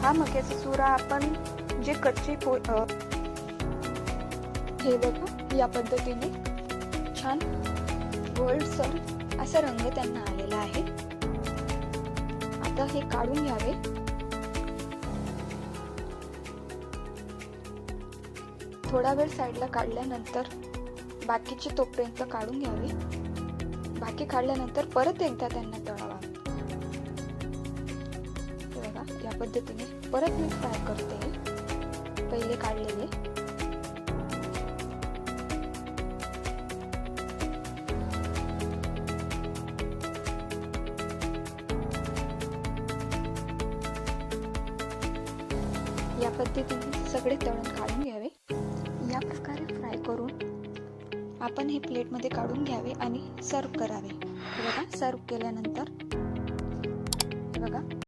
हा मक्याचा चुरा आपण जे कच्चे हे बघा या पद्धतीने छान गोल्डसर असा रंग त्यांना आलेला आहे। आता हे काढून घ्यावे। थोडा वेळ साईडला काढल्यानंतर बाकीचे तोपर्यंत काढून घ्यावे। बाकी काढल्यानंतर परत एकदा त्यांना तळावा। बघा या पद्धतीने परत मी फ्राय करते पहिले काढलेले। या पद्धतीने सगळे तळून काढून घ्यावे। या प्रकारे फ्राय करून आपण हे प्लेटमध्ये काढून घ्यावे आणि सर्व करावे। बघा सर्व केल्यानंतर